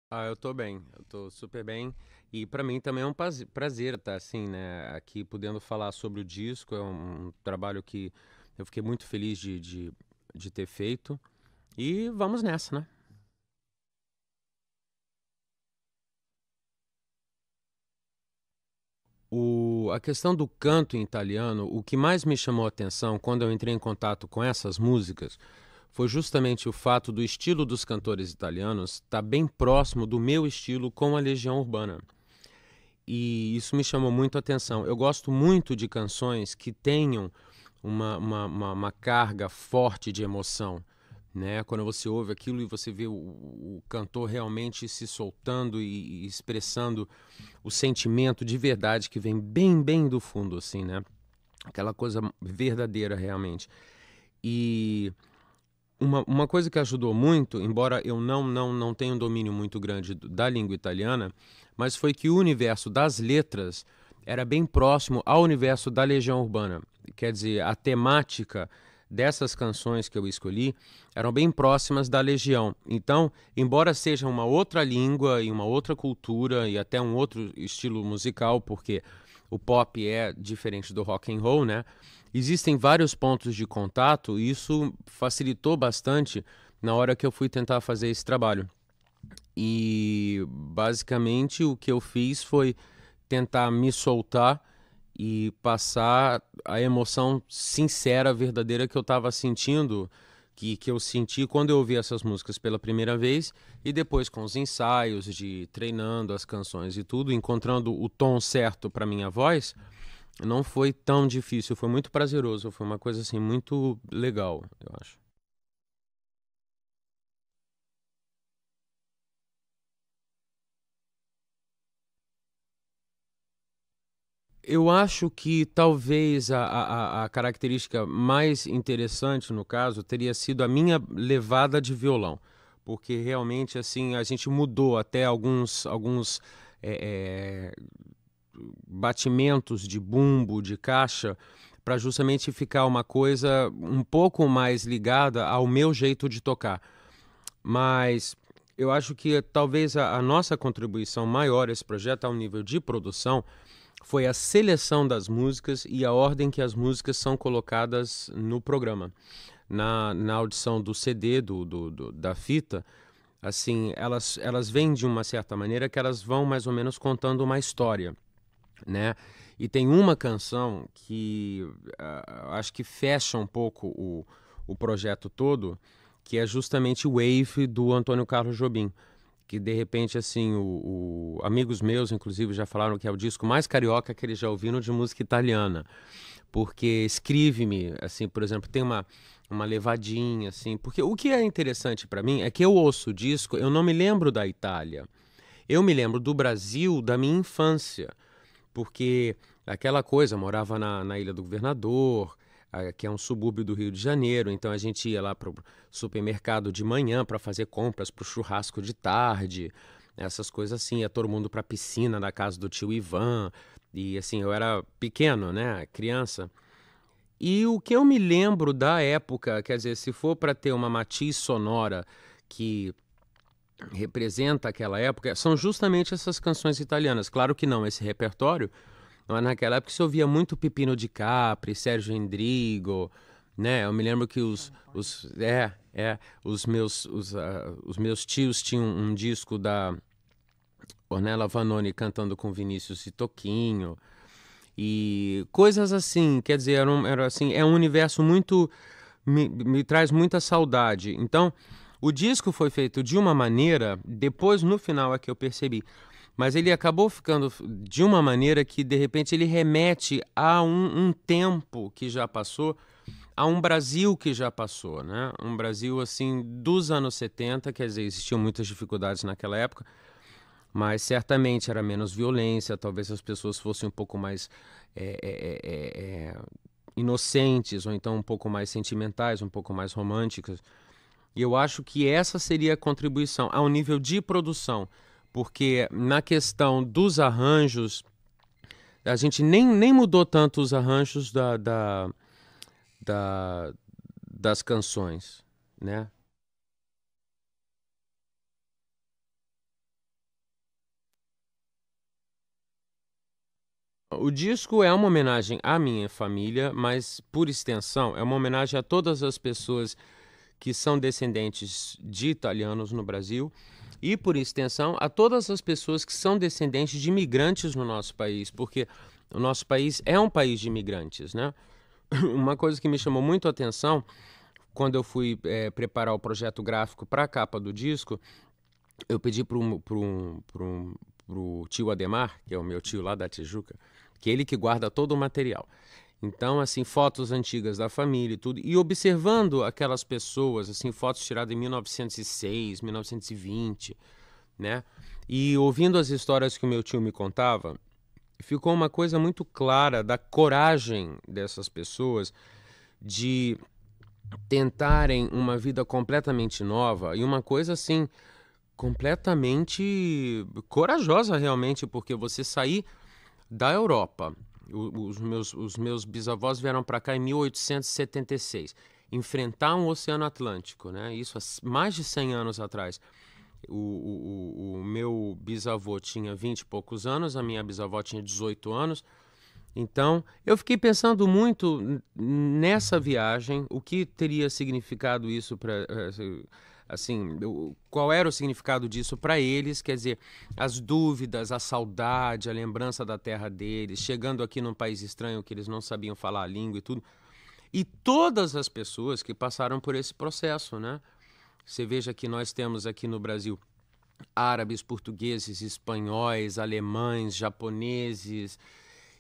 Eu tô bem, eu tô super bem. E pra mim também é um prazer estar assim, né, aqui podendo falar sobre o disco. É um trabalho que eu fiquei muito feliz de ter feito. E vamos nessa, né? A questão do canto em italiano, o que mais me chamou a atenção quando eu entrei em contato com essas músicas foi justamente o fato do estilo dos cantores italianos estar bem próximo do meu estilo com a Legião Urbana. E isso me chamou muito a atenção. Eu gosto muito de canções que tenham uma carga forte de emoção, né? Quando você ouve aquilo e você vê o cantor realmente se soltando e expressando o sentimento de verdade que vem bem do fundo, assim, né? Aquela coisa verdadeira realmente. E uma coisa que ajudou muito, embora eu não tenha um domínio muito grande da língua italiana, mas foi que o universo das letras era bem próximo ao universo da Legião Urbana. Quer dizer, a temática dessas canções que eu escolhi eram bem próximas da Legião. Então, embora seja uma outra língua e uma outra cultura e até um outro estilo musical, porque o pop é diferente do rock and roll, né? Existem vários pontos de contato e isso facilitou bastante na hora que eu fui tentar fazer esse trabalho. E basicamente o que eu fiz foi tentar me soltar e passar a emoção sincera, verdadeira que eu estava sentindo, que eu senti quando eu ouvi essas músicas pela primeira vez e depois com os ensaios de treinando as canções e tudo, encontrando o tom certo para minha voz. Não foi tão difícil, foi muito prazeroso, foi uma coisa assim muito legal, eu acho. Eu acho que talvez a característica mais interessante no caso teria sido a minha levada de violão, porque realmente assim a gente mudou até alguns é, é, batimentos de bumbo, de caixa, para justamente ficar uma coisa um pouco mais ligada ao meu jeito de tocar. Mas eu acho que talvez a nossa contribuição maior a esse projeto, ao nível de produção, foi a seleção das músicas e a ordem que as músicas são colocadas no programa. Na audição do CD, da fita, assim, elas vêm de uma certa maneira que elas vão mais ou menos contando uma história, né? E tem uma canção que acho que fecha um pouco o projeto todo, que é justamente Wave do Antônio Carlos Jobim, que de repente assim amigos meus inclusive já falaram que é o disco mais carioca que eles já ouviram de música italiana, porque escreve-me assim, por exemplo, tem uma levadinha assim, porque o que é interessante para mim é que eu ouço o disco, eu não me lembro da Itália, eu me lembro do Brasil da minha infância, porque aquela coisa, morava na Ilha do Governador, que é um subúrbio do Rio de Janeiro, então a gente ia lá para o supermercado de manhã para fazer compras para o churrasco de tarde, essas coisas assim, ia todo mundo para a piscina na casa do tio Ivan, e assim, eu era pequeno, né, criança. E o que eu me lembro da época, quer dizer, se for para ter uma matiz sonora que representa aquela época, são justamente essas canções italianas. Claro que não esse repertório, mas naquela época se ouvia muito Pipino de Capri, Sérgio Endrigo, né? Eu me lembro que os meus tios tinham um disco da Ornella Vanoni cantando com Vinícius e Toquinho e coisas assim, quer dizer, era assim, é um universo muito me traz muita saudade. Então, o disco foi feito de uma maneira, depois no final é que eu percebi, mas ele acabou ficando de uma maneira que de repente ele remete a um tempo que já passou, a um Brasil que já passou, né? Um Brasil assim dos anos 70, quer dizer, existiam muitas dificuldades naquela época, mas certamente era menos violência, talvez as pessoas fossem um pouco mais é, é, é, é, inocentes ou então um pouco mais sentimentais, um pouco mais românticas. E eu acho que essa seria a contribuição ao nível de produção, porque na questão dos arranjos, a gente nem mudou tanto os arranjos da- das canções, né? O disco é uma homenagem à minha família, mas por extensão é uma homenagem a todas as pessoas que são descendentes de italianos no Brasil e por extensão a todas as pessoas que são descendentes de imigrantes no nosso país, porque o nosso país é um país de imigrantes, né? Uma coisa que me chamou muito a atenção quando eu fui preparar o projeto gráfico para a capa do disco, eu pedi pro tio Ademar, que é o meu tio lá da Tijuca, que é ele que guarda todo o material. Então, assim, fotos antigas da família e tudo, e observando aquelas pessoas, assim, fotos tiradas em 1906, 1920, né? E ouvindo as histórias que o meu tio me contava, ficou uma coisa muito clara da coragem dessas pessoas de tentarem uma vida completamente nova e uma coisa assim completamente corajosa realmente, porque você sair da Europa, os meus bisavós vieram para cá em 1876, enfrentar um oceano Atlântico, né? Isso há mais de 100 anos atrás. O meu bisavô tinha 20 e poucos anos, a minha bisavó tinha 18 anos. Então, eu fiquei pensando muito nessa viagem, o que teria significado isso para, assim, qual era o significado disso para eles, quer dizer, as dúvidas, a saudade, a lembrança da terra deles, chegando aqui num país estranho que eles não sabiam falar a língua e tudo. E todas as pessoas que passaram por esse processo, né? Você veja que nós temos aqui no Brasil árabes, portugueses, espanhóis, alemães, japoneses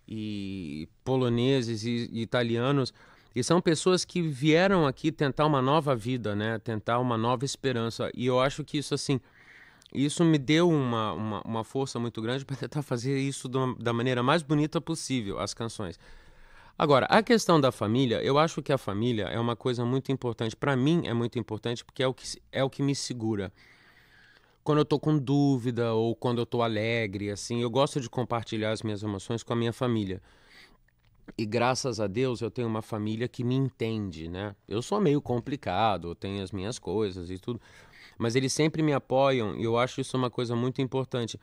e poloneses e italianos, e são pessoas que vieram aqui tentar uma nova vida, né? Tentar uma nova esperança. E eu acho que isso, assim, isso me deu uma força muito grande para tentar fazer isso da maneira mais bonita possível, as canções. Agora, a questão da família, eu acho que a família é uma coisa muito importante. Para mim é muito importante porque é o que me segura. Quando eu tô com dúvida ou quando eu tô alegre, assim, eu gosto de compartilhar as minhas emoções com a minha família. E graças a Deus eu tenho uma família que me entende, né? Eu sou meio complicado, eu tenho as minhas coisas e tudo, mas eles sempre me apoiam e eu acho isso uma coisa muito importante.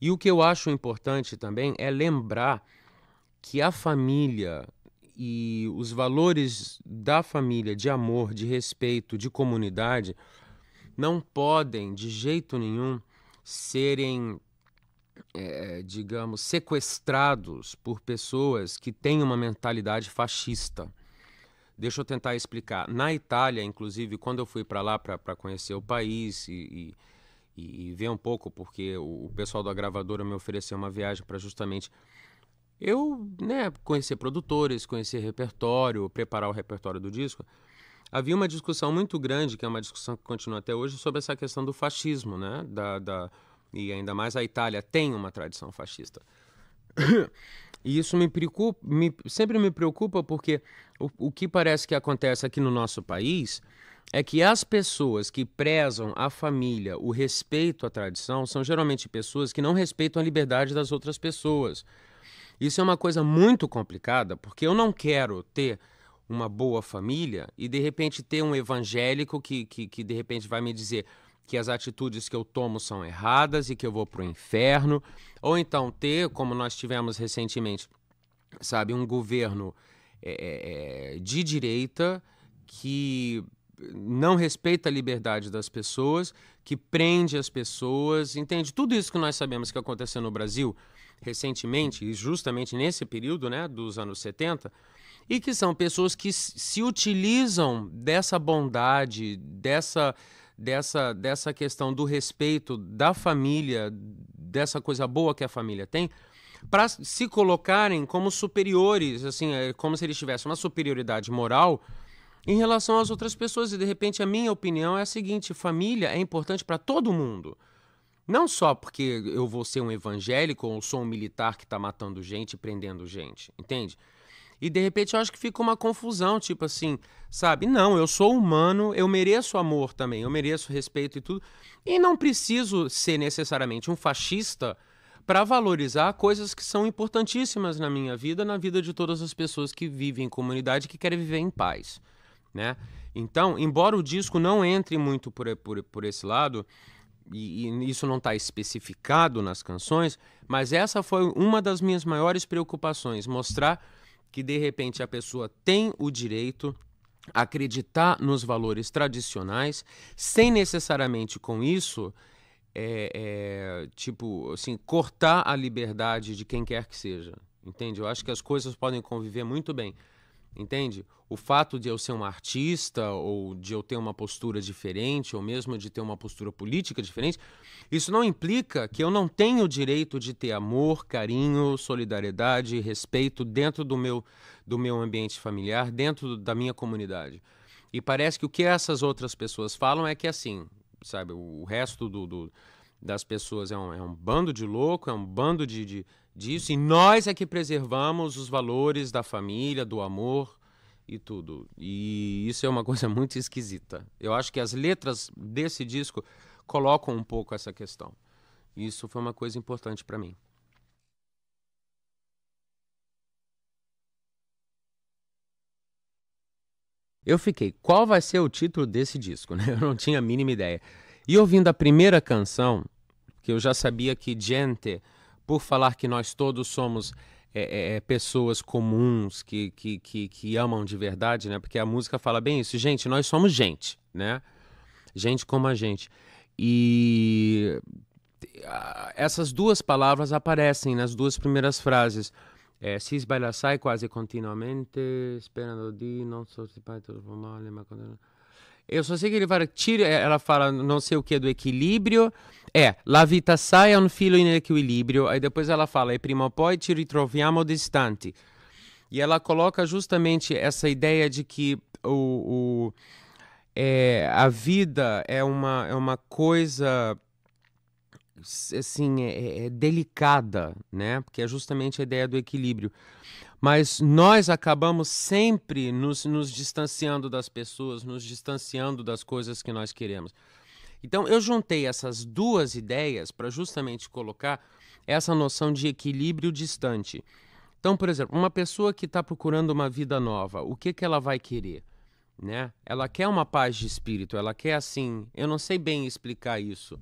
E o que eu acho importante também é lembrar que a família e os valores da família, de amor, de respeito, de comunidade, não podem de jeito nenhum serem, digamos, sequestrados por pessoas que têm uma mentalidade fascista. Deixa eu tentar explicar. Na Itália, inclusive, quando eu fui para lá para conhecer o país e ver um pouco, porque o pessoal da gravadora me ofereceu uma viagem para justamente eu, né, conhecer produtores, conhecer repertório, preparar o repertório do disco. Havia uma discussão muito grande, que é uma discussão que continua até hoje, sobre essa questão do fascismo, né? E ainda mais a Itália tem uma tradição fascista. E isso sempre me preocupa porque o que parece que acontece aqui no nosso país é que as pessoas que prezam a família, o respeito à tradição, são geralmente pessoas que não respeitam a liberdade das outras pessoas. Isso é uma coisa muito complicada, porque eu não quero ter uma boa família e de repente ter um evangélico que de repente vai me dizer que as atitudes que eu tomo são erradas e que eu vou para o inferno, ou então ter, como nós tivemos recentemente, sabe, um governo de direita que não respeita a liberdade das pessoas, que prende as pessoas, entende? Tudo isso que nós sabemos que aconteceu no Brasil recentemente, e justamente nesse período, né, dos anos 70, e que são pessoas que se utilizam dessa bondade, dessa questão do respeito da família, dessa coisa boa que a família tem, para se colocarem como superiores, assim, como se eles tivessem uma superioridade moral em relação às outras pessoas. E de repente a minha opinião é a seguinte: família é importante para todo mundo. Não só porque eu vou ser um evangélico ou sou um militar que está matando gente e prendendo gente, entende? E de repente eu acho que fica uma confusão, tipo assim, sabe? Não, eu sou humano, eu mereço amor também, eu mereço respeito e tudo. E não preciso ser necessariamente um fascista para valorizar coisas que são importantíssimas na minha vida, na vida de todas as pessoas que vivem em comunidade e que querem viver em paz, né? Então, embora o disco não entre muito por esse lado, e isso não está especificado nas canções, mas essa foi uma das minhas maiores preocupações, mostrar que de repente a pessoa tem o direito a acreditar nos valores tradicionais, sem necessariamente com isso tipo assim, cortar a liberdade de quem quer que seja, entende? Eu acho que as coisas podem conviver muito bem, entende? O fato de eu ser um artista, ou de eu ter uma postura diferente, ou mesmo de ter uma postura política diferente, isso não implica que eu não tenho o direito de ter amor, carinho, solidariedade, respeito dentro do meu ambiente familiar, dentro da minha comunidade. E parece que o que essas outras pessoas falam é que assim, sabe, o resto das pessoas é um bando de louco, é um bando disso, e nós é que preservamos os valores da família, do amor e tudo. E isso é uma coisa muito esquisita. Eu acho que as letras desse disco colocam um pouco essa questão. Isso foi uma coisa importante para mim. Eu fiquei, qual vai ser o título desse disco, né? Eu não tinha a mínima ideia. E ouvindo a primeira canção, que eu já sabia que gente, por falar que nós todos somos pessoas comuns que amam de verdade, né? Porque a música fala bem isso, gente, nós somos gente, né? Gente como a gente. E essas duas palavras aparecem nas duas primeiras frases. Si sbaglia assai quasi continuamente, sperando di non sostituire troppo male, ma eu só sei que ele fala, ela fala não sei o que do equilíbrio. La vita assai è un filo in equilibrio. Aí depois ela fala, e prima o poi ci ritroviamo distanti. E ela coloca justamente essa ideia de que a vida é uma coisa assim, delicada, né? Porque é justamente a ideia do equilíbrio. Mas nós acabamos sempre nos distanciando das pessoas, nos distanciando das coisas que nós queremos. Então, eu juntei essas duas ideias para justamente colocar essa noção de equilíbrio distante. Então, por exemplo, uma pessoa que está procurando uma vida nova, o que ela vai querer? Né? Ela quer uma paz de espírito, ela quer assim, eu não sei bem explicar isso,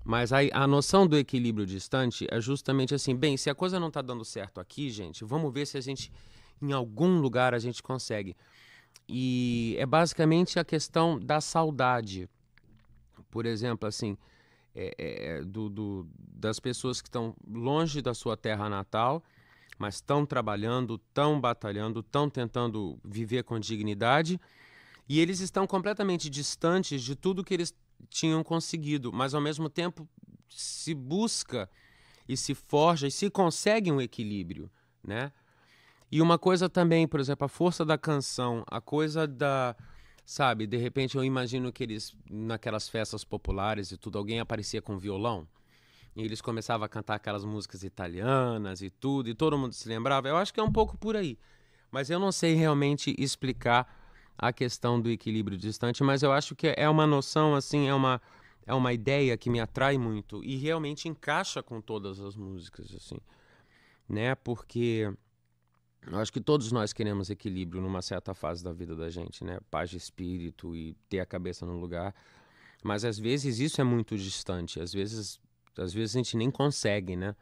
mas a noção do equilíbrio distante é justamente assim, bem, se a coisa não está dando certo aqui, gente, vamos ver se a gente, em algum lugar, a gente consegue. E é basicamente a questão da saudade. Por exemplo, assim, das pessoas que estão longe da sua terra natal, mas estão trabalhando, estão batalhando, estão tentando viver com dignidade, e eles estão completamente distantes de tudo que eles tinham conseguido, mas ao mesmo tempo se busca e se forja e se consegue um equilíbrio, né? E uma coisa também, por exemplo, a força da canção, a coisa sabe, de repente eu imagino que eles, naquelas festas populares e tudo, alguém aparecia com violão e eles começavam a cantar aquelas músicas italianas e tudo, e todo mundo se lembrava. Eu acho que é um pouco por aí, mas eu não sei realmente explicar a questão do equilíbrio distante, mas eu acho que é uma noção, assim, é uma ideia que me atrai muito e realmente encaixa com todas as músicas, assim, né? Porque eu acho que todos nós queremos equilíbrio numa certa fase da vida da gente, né? Paz de espírito e ter a cabeça no lugar, mas às vezes isso é muito distante, às vezes a gente nem consegue, né?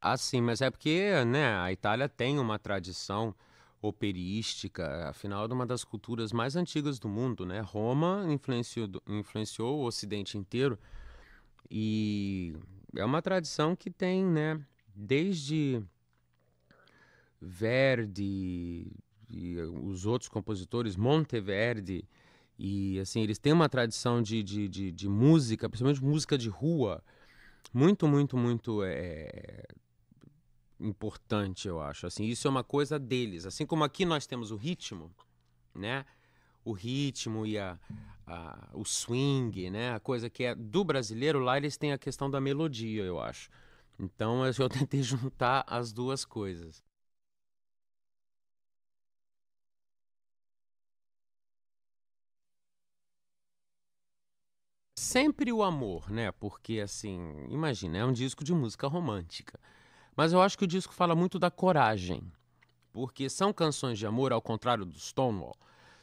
Ah, sim, mas é porque, né, a Itália tem uma tradição operística, afinal, é uma das culturas mais antigas do mundo, né? Roma influenciou o Ocidente inteiro e é uma tradição que tem, né, desde Verdi e os outros compositores, Monteverdi, e assim, eles têm uma tradição de música, principalmente música de rua, muito, muito, muito importante, eu acho. Assim, isso é uma coisa deles. Assim como aqui nós temos o ritmo, né? O ritmo e o swing, né? A coisa que é do brasileiro, lá eles têm a questão da melodia, eu acho. Então eu tentei juntar as duas coisas. Sempre o amor, né? Porque assim, imagina, é um disco de música romântica. Mas eu acho que o disco fala muito da coragem. porque são canções de amor, ao contrário do Stonewall.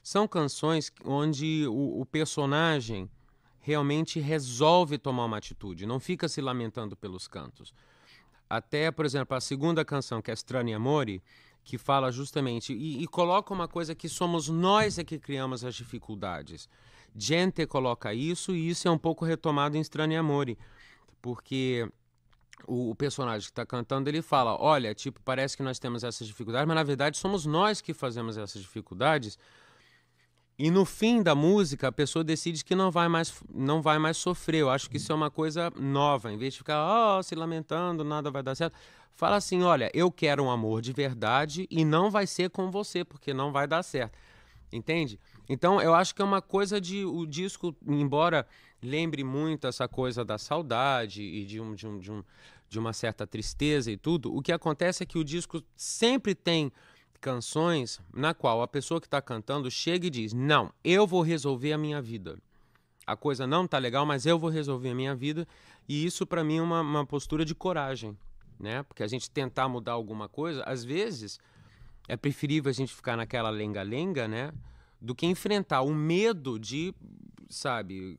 São canções onde o personagem realmente resolve tomar uma atitude, não fica se lamentando pelos cantos. Até, por exemplo, a segunda canção, que é Strani Amore, que fala justamente, e coloca uma coisa que somos nós é que criamos as dificuldades. Gente coloca isso, e isso é um pouco retomado em Strani Amore, porque o personagem que está cantando, ele fala, olha, tipo, parece que nós temos essas dificuldades, mas na verdade somos nós que fazemos essas dificuldades. E no fim da música, a pessoa decide que não vai mais sofrer. Eu acho que isso é uma coisa nova. Em vez de ficar se lamentando, nada vai dar certo. Fala assim, olha, eu quero um amor de verdade e não vai ser com você, porque não vai dar certo. Entende? Então, eu acho que é uma coisa de... O disco, embora lembre muito essa coisa da saudade e de uma certa tristeza e tudo, o que acontece é que o disco sempre tem canções na qual a pessoa que está cantando chega e diz, não, eu vou resolver a minha vida. A coisa não tá legal, mas eu vou resolver a minha vida. E isso para mim é uma postura de coragem, né? Porque a gente tentar mudar alguma coisa, às vezes é preferível a gente ficar naquela lenga-lenga, né? Do que enfrentar o medo de, sabe,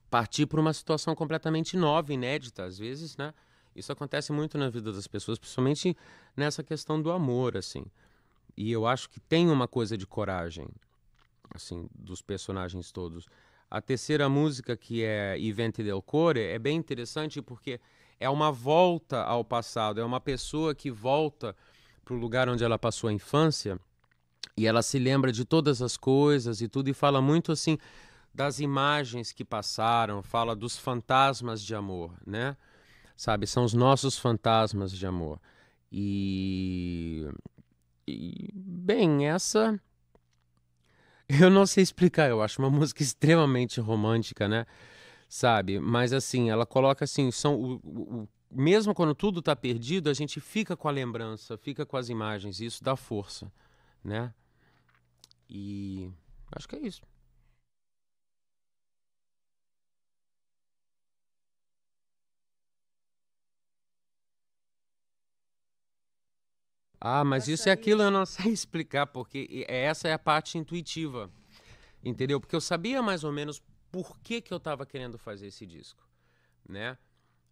partir para uma situação completamente nova, inédita, às vezes, né? Isso acontece muito na vida das pessoas, principalmente nessa questão do amor, assim. E eu acho que tem uma coisa de coragem, assim, dos personagens todos. A terceira música, que é I Venti del Core, é bem interessante porque é uma volta ao passado, é uma pessoa que volta para o lugar onde ela passou a infância e ela se lembra de todas as coisas e tudo, e fala muito, assim, das imagens que passaram, fala dos fantasmas de amor, né? Sabe, são os nossos fantasmas de amor. Bem, essa eu não sei explicar, eu acho uma música extremamente romântica, né? Sabe, mas assim, ela coloca assim, mesmo quando tudo tá perdido, a gente fica com a lembrança, fica com as imagens, e isso dá força, né? E acho que é isso. Ah, mas isso e aquilo eu não sei explicar, porque essa é a parte intuitiva, entendeu? Porque eu sabia mais ou menos por que que eu estava querendo fazer esse disco, né?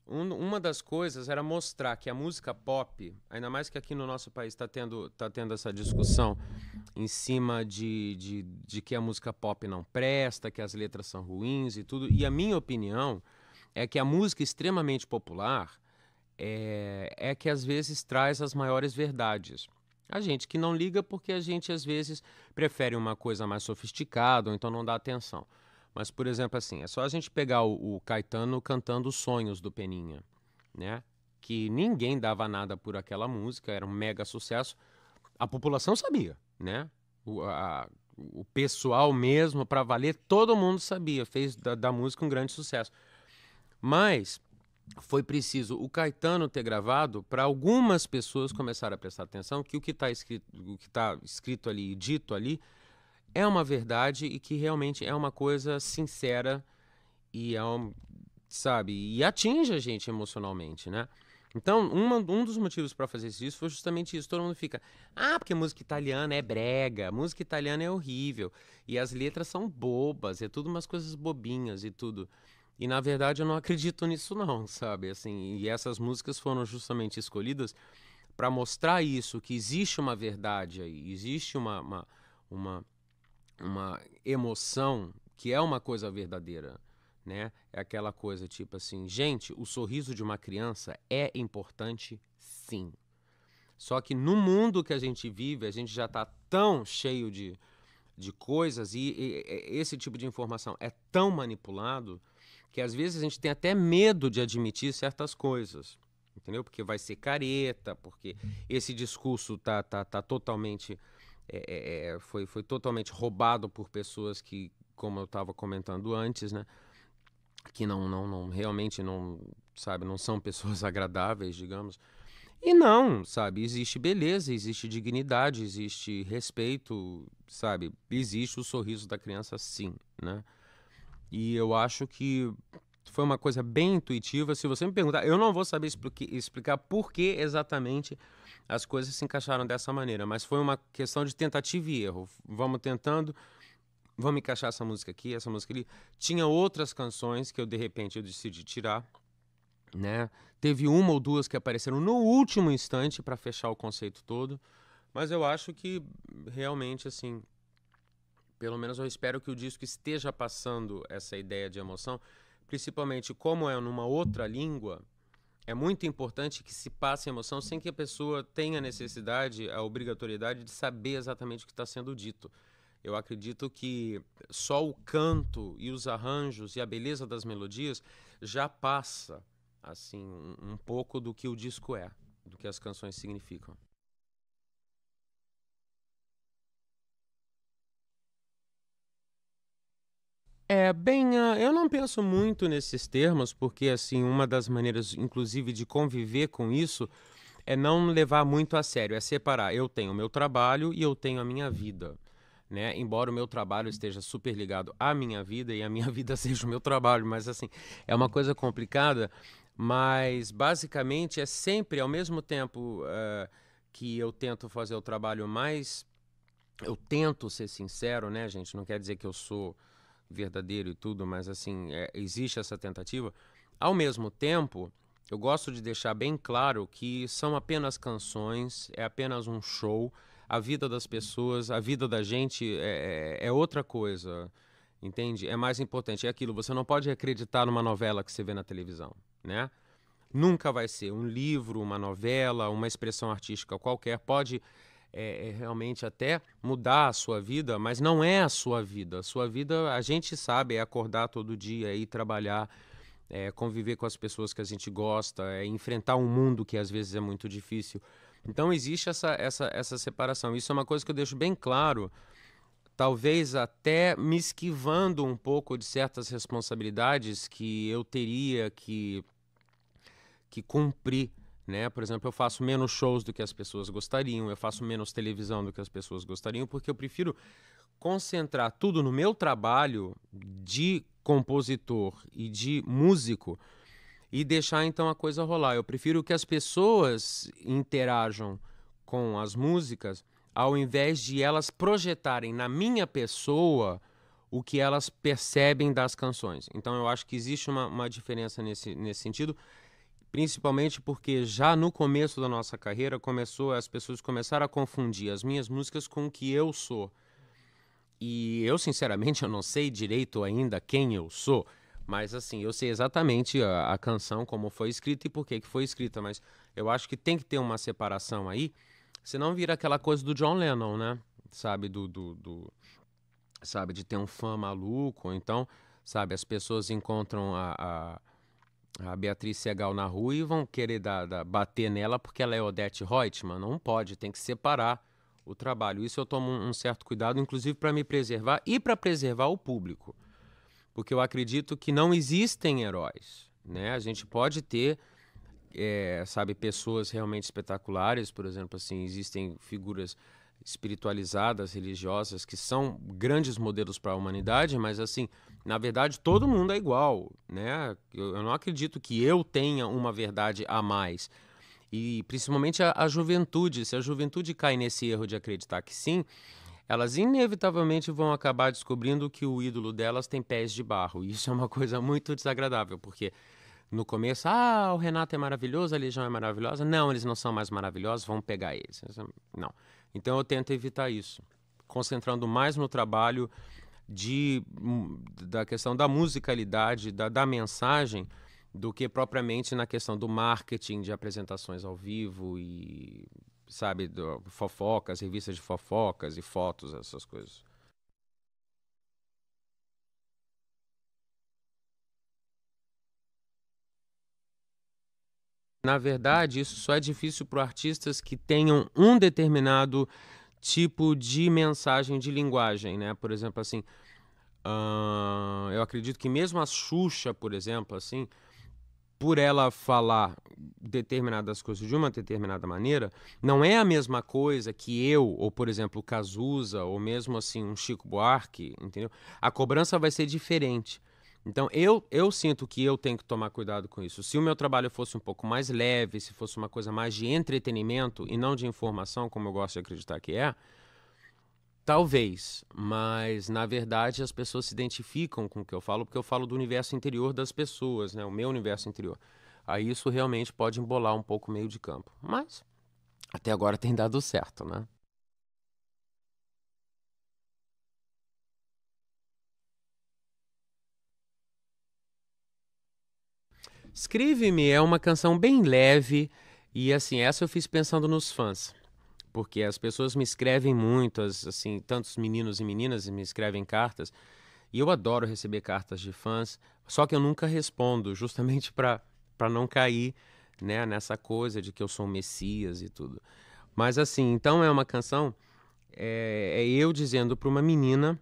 Uma das coisas era mostrar que a música pop, ainda mais que aqui no nosso país tá tendo essa discussão em cima de que a música pop não presta, que as letras são ruins e tudo. E a minha opinião é que a música extremamente popular é que às vezes traz as maiores verdades. A gente que não liga porque a gente às vezes prefere uma coisa mais sofisticada ou então não dá atenção. Mas, por exemplo, assim, é só a gente pegar o Caetano cantando Os Sonhos do Peninha, né? Que ninguém dava nada por aquela música, era um mega sucesso. A população sabia, né? O pessoal mesmo, para valer, todo mundo sabia, fez da música um grande sucesso. Mas foi preciso o Caetano ter gravado para algumas pessoas começarem a prestar atenção que o que tá escrito ali e dito ali é uma verdade e que realmente é uma coisa sincera e sabe, e atinge a gente emocionalmente, né? Então, um dos motivos para fazer isso foi justamente isso. Todo mundo fica, porque música italiana é brega, música italiana é horrível, e as letras são bobas, é tudo umas coisas bobinhas e tudo. E na verdade eu não acredito nisso não, sabe? Assim, e essas músicas foram justamente escolhidas para mostrar isso, que existe uma verdade aí, existe uma, uma emoção que é uma coisa verdadeira, né? É aquela coisa tipo assim, gente, o sorriso de uma criança é importante, sim. Só que no mundo que a gente vive, a gente já está tão cheio de coisas e esse tipo de informação é tão manipulado que às vezes a gente tem até medo de admitir certas coisas, entendeu? Porque vai ser careta, porque esse discurso tá totalmente foi totalmente roubado por pessoas que, como eu estava comentando antes, né, que não realmente não, sabe, não são pessoas agradáveis, digamos. E não, sabe, existe beleza, existe dignidade, existe respeito, sabe, existe o sorriso da criança, sim, né? E eu acho que foi uma coisa bem intuitiva. Se você me perguntar, eu não vou saber explicar por que exatamente as coisas se encaixaram dessa maneira, mas foi uma questão de tentativa e erro. Vamos tentando, vamos encaixar essa música aqui, essa música ali. Tinha outras canções que de repente eu decidi tirar, né? Teve uma ou duas que apareceram no último instante para fechar o conceito todo, mas eu acho que realmente, assim, pelo menos eu espero que o disco esteja passando essa ideia de emoção, principalmente como é numa outra língua. É muito importante que se passe a emoção sem que a pessoa tenha necessidade, a obrigatoriedade de saber exatamente o que está sendo dito. Eu acredito que só o canto e os arranjos e a beleza das melodias já passa assim um pouco do que o disco é, do que as canções significam. Eu não penso muito nesses termos, porque assim, uma das maneiras, inclusive, de conviver com isso é não levar muito a sério, é separar. Eu tenho o meu trabalho e eu tenho a minha vida, né? Embora o meu trabalho esteja super ligado à minha vida e a minha vida seja o meu trabalho, mas assim, é uma coisa complicada, mas basicamente é sempre ao mesmo tempo que eu tento fazer o trabalho mais, eu tento ser sincero, né, gente? Não quer dizer que eu sou verdadeiro e tudo, mas assim, existe essa tentativa. Ao mesmo tempo, eu gosto de deixar bem claro que são apenas canções, é apenas um show. A vida das pessoas, a vida da gente é outra coisa, entende? É mais importante, é aquilo. Você não pode acreditar numa novela que você vê na televisão, né? Nunca vai ser um livro, uma novela, uma expressão artística qualquer. Pode realmente até mudar a sua vida, mas não é a sua vida. A sua vida, a gente sabe, é acordar todo dia, é ir trabalhar, é conviver com as pessoas que a gente gosta, é enfrentar um mundo que às vezes é muito difícil. Então existe essa separação. Isso é uma coisa que eu deixo bem claro, talvez até me esquivando um pouco de certas responsabilidades que eu teria que cumprir, né? Por exemplo, eu faço menos shows do que as pessoas gostariam, eu faço menos televisão do que as pessoas gostariam, porque eu prefiro concentrar tudo no meu trabalho de compositor e de músico e deixar então a coisa rolar. Eu prefiro que as pessoas interajam com as músicas ao invés de elas projetarem na minha pessoa o que elas percebem das canções. Então eu acho que existe uma diferença nesse sentido, principalmente porque já no começo da nossa carreira as pessoas começaram a confundir as minhas músicas com o que eu sou. E eu, sinceramente, eu não sei direito ainda quem eu sou, mas assim, eu sei exatamente a canção, como foi escrita e por que foi escrita, mas eu acho que tem que ter uma separação aí, senão vira aquela coisa do John Lennon, né? Sabe, sabe, de ter um fã maluco, ou então, sabe, as pessoas encontram a Beatriz Segal na rua e vão querer bater nela porque ela é Odete Roitman. Não pode, tem que separar o trabalho. Isso eu tomo um certo cuidado, inclusive para me preservar e para preservar o público. Porque eu acredito que não existem heróis, né? A gente pode ter, sabe, pessoas realmente espetaculares, por exemplo, assim, existem figuras espiritualizadas, religiosas, que são grandes modelos para a humanidade, mas assim, na verdade, todo mundo é igual, né? Eu não acredito que eu tenha uma verdade a mais. E principalmente a juventude, se a juventude cai nesse erro de acreditar que sim, elas inevitavelmente vão acabar descobrindo que o ídolo delas tem pés de barro. E isso é uma coisa muito desagradável, porque no começo, o Renato é maravilhoso, a Legião é maravilhosa. Não, eles não são mais maravilhosos, vamos pegar eles. Não. Então eu tento evitar isso, concentrando mais no trabalho da questão da musicalidade, da mensagem, do que propriamente na questão do marketing de apresentações ao vivo e, sabe, fofocas, revistas de fofocas e fotos, essas coisas. Na verdade, isso só é difícil para artistas que tenham um determinado tipo de mensagem de linguagem, né? Por exemplo, assim, eu acredito que mesmo a Xuxa, por exemplo, assim, por ela falar determinadas coisas de uma determinada maneira, não é a mesma coisa que eu, ou por exemplo, o Cazuza, ou mesmo assim um Chico Buarque, entendeu? A cobrança vai ser diferente. Então, eu sinto que eu tenho que tomar cuidado com isso. Se o meu trabalho fosse um pouco mais leve, se fosse uma coisa mais de entretenimento e não de informação, como eu gosto de acreditar que é, talvez. Mas, na verdade, as pessoas se identificam com o que eu falo, porque eu falo do universo interior das pessoas, né? O meu universo interior. Aí isso realmente pode embolar um pouco o meio de campo. Mas, até agora tem dado certo, né? Escreve-me é uma canção bem leve e assim, essa eu fiz pensando nos fãs, porque as pessoas me escrevem muito, assim, tantos meninos e meninas me escrevem cartas, e eu adoro receber cartas de fãs, só que eu nunca respondo, justamente para não cair, né, nessa coisa de que eu sou um messias e tudo. Mas assim, então é uma canção, é eu dizendo para uma menina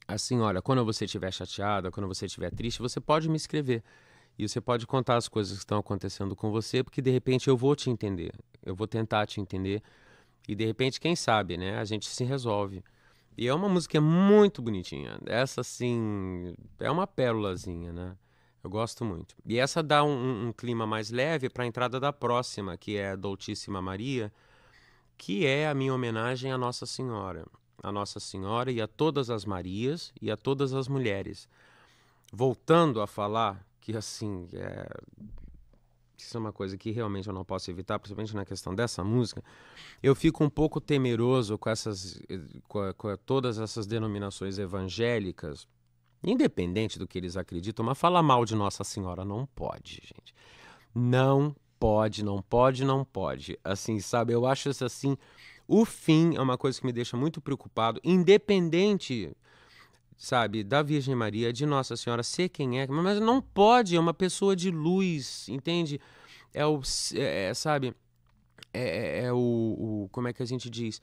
assim, olha, quando você estiver chateada, quando você estiver triste, você pode me escrever. E você pode contar as coisas que estão acontecendo com você, porque de repente eu vou te entender. Eu vou tentar te entender. E de repente, quem sabe, né? A gente se resolve. E é uma música muito bonitinha. Essa, assim, é uma pérolazinha, né? Eu gosto muito. E essa dá um clima mais leve para a entrada da próxima, que é Doutíssima Maria, que é a minha homenagem à Nossa Senhora. A Nossa Senhora e a todas as Marias e a todas as mulheres. Voltando a falar que, assim, isso é uma coisa que realmente eu não posso evitar, principalmente na questão dessa música, eu fico um pouco temeroso com com todas essas denominações evangélicas, independente do que eles acreditam, mas falar mal de Nossa Senhora não pode, gente. Não pode, não pode, não pode. Assim, sabe, eu acho isso assim, o fim é uma coisa que me deixa muito preocupado, independente, sabe, da Virgem Maria, de Nossa Senhora, ser quem é, mas não pode, é uma pessoa de luz, entende? É o, sabe, como é que a gente diz?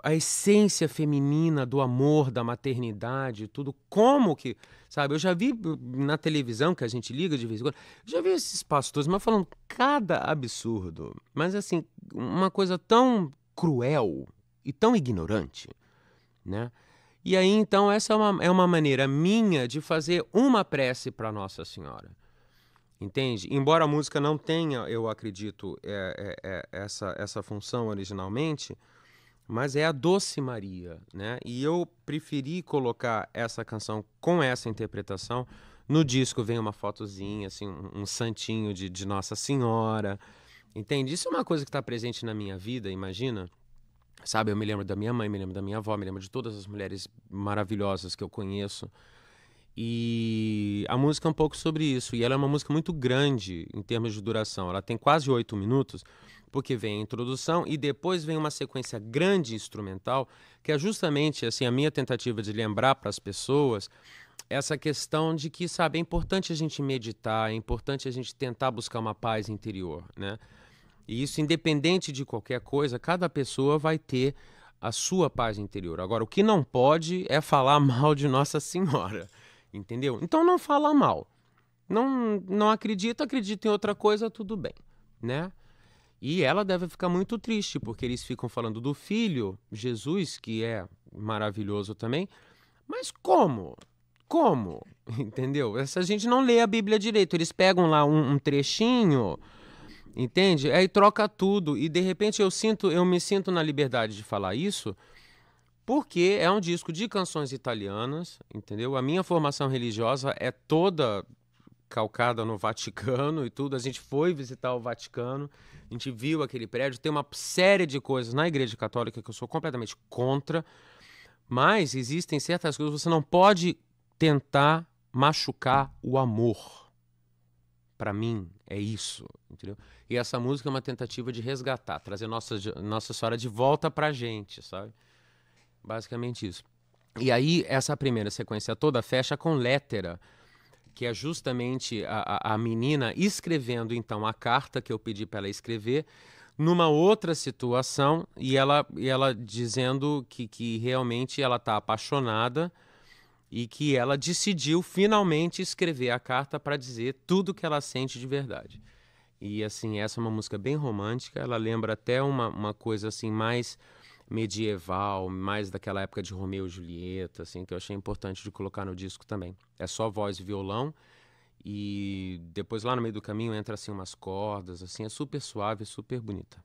A essência feminina do amor, da maternidade, tudo. Como que, sabe? Eu já vi na televisão, que a gente liga de vez em quando, já vi esses pastores, mas falando cada absurdo. Mas, assim, uma coisa tão cruel e tão ignorante, né? E aí, então, essa é uma maneira minha de fazer uma prece para Nossa Senhora. Entende? Embora a música não tenha, eu acredito, essa função originalmente, mas é a Doce Maria, né? E eu preferi colocar essa canção com essa interpretação. No disco vem uma fotozinha, assim, um santinho de Nossa Senhora, entende? Isso é uma coisa que está presente na minha vida, imagina? Sabe, eu me lembro da minha mãe, me lembro da minha avó, me lembro de todas as mulheres maravilhosas que eu conheço. E a música é um pouco sobre isso. E ela é uma música muito grande em termos de duração. Ela tem quase 8 minutos, porque vem a introdução e depois vem uma sequência grande instrumental, que é justamente assim a minha tentativa de lembrar para as pessoas essa questão de que, sabe, é importante a gente meditar, é importante a gente tentar buscar uma paz interior, né? E isso, independente de qualquer coisa, cada pessoa vai ter a sua paz interior. Agora, o que não pode é falar mal de Nossa Senhora, entendeu? Então não fala mal. Não acredita, acredita em outra coisa, tudo bem, né? E ela deve ficar muito triste, porque eles ficam falando do filho, Jesus, que é maravilhoso também. Mas como? Como? Entendeu? Essa gente não lê a Bíblia direito. Eles pegam lá um trechinho, entende? Aí troca tudo. E de repente eu me sinto na liberdade de falar isso, porque é um disco de canções italianas, entendeu? A minha formação religiosa é toda calcada no Vaticano e tudo. A gente foi visitar o Vaticano, a gente viu aquele prédio. Tem uma série de coisas na Igreja Católica que eu sou completamente contra, mas existem certas coisas que você não pode tentar machucar o amor. Para mim, é isso, entendeu? E essa música é uma tentativa de resgatar, trazer Nossa Senhora de volta pra gente, sabe? Basicamente isso. E aí, essa primeira sequência toda fecha com Lettera, que é justamente a menina escrevendo, então, a carta que eu pedi para ela escrever, numa outra situação, e ela dizendo que realmente ela está apaixonada e que ela decidiu finalmente escrever a carta para dizer tudo que ela sente de verdade. E, assim, essa é uma música bem romântica, ela lembra até uma coisa, assim, mais medieval, mais daquela época de Romeu e Julieta, assim, que eu achei importante de colocar no disco também. É só voz e violão e depois lá no meio do caminho entra assim umas cordas, assim, é super suave, super bonita.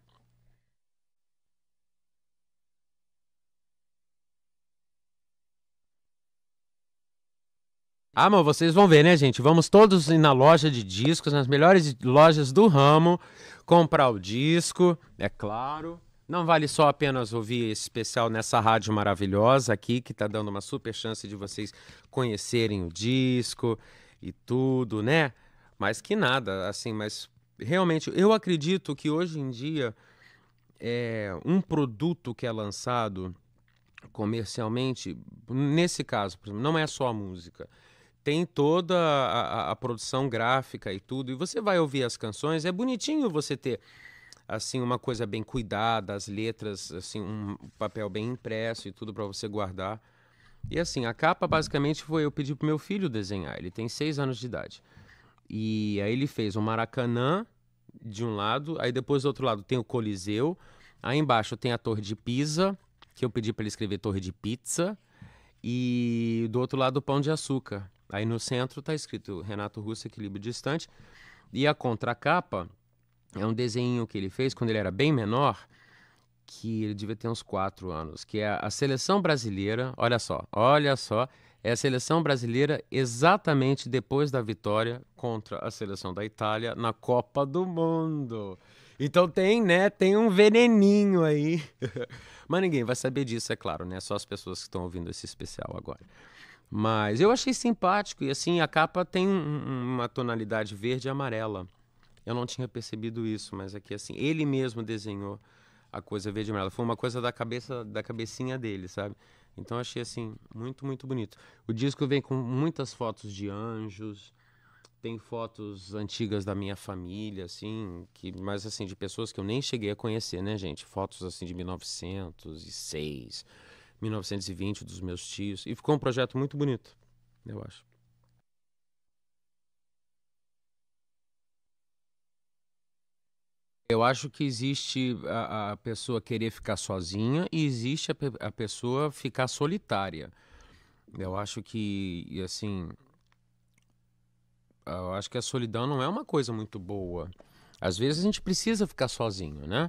Ah, mas vocês vão ver, né, gente? Vamos todos ir na loja de discos, nas melhores lojas do ramo, comprar o disco, é claro. Não vale só apenas ouvir esse especial nessa rádio maravilhosa aqui, que tá dando uma super chance de vocês conhecerem o disco e tudo, né? Mas que nada, assim, mas realmente eu acredito que hoje em dia um produto que é lançado comercialmente, nesse caso, por exemplo, não é só a música, tem toda a produção gráfica e tudo, e você vai ouvir as canções, é bonitinho você ter assim uma coisa bem cuidada, as letras, assim, um papel bem impresso e tudo para você guardar. E assim, a capa basicamente foi eu pedi pro meu filho desenhar, ele tem 6 anos de idade. E aí ele fez o Maracanã de um lado, aí depois do outro lado tem o Coliseu, aí embaixo tem a Torre de Pisa, que eu pedi para ele escrever Torre de Pizza, e do outro lado o Pão de Açúcar. Aí no centro tá escrito Renato Russo, Equilíbrio Distante. E a contracapa é um desenho que ele fez quando ele era bem menor, que ele devia ter uns 4 anos, que é a seleção brasileira, olha só, é a seleção brasileira exatamente depois da vitória contra a seleção da Itália na Copa do Mundo. Então tem, né, tem um veneninho aí. Mas ninguém vai saber disso, é claro, né? Só as pessoas que estão ouvindo esse especial agora. Mas eu achei simpático e assim, a capa tem uma tonalidade verde e amarela. Eu não tinha percebido isso, mas aqui assim, ele mesmo desenhou a coisa verde e amarela. Foi uma coisa da cabeça, da cabecinha dele, sabe? Então achei assim, muito, muito bonito. O disco vem com muitas fotos de anjos, tem fotos antigas da minha família, assim, mas assim, de pessoas que eu nem cheguei a conhecer, né, gente? Fotos assim de 1906, 1920 dos meus tios. E ficou um projeto muito bonito, eu acho. Eu acho que existe a pessoa querer ficar sozinha e existe a pessoa ficar solitária. Eu acho que, e assim, eu acho que a solidão não é uma coisa muito boa. Às vezes a gente precisa ficar sozinho, né?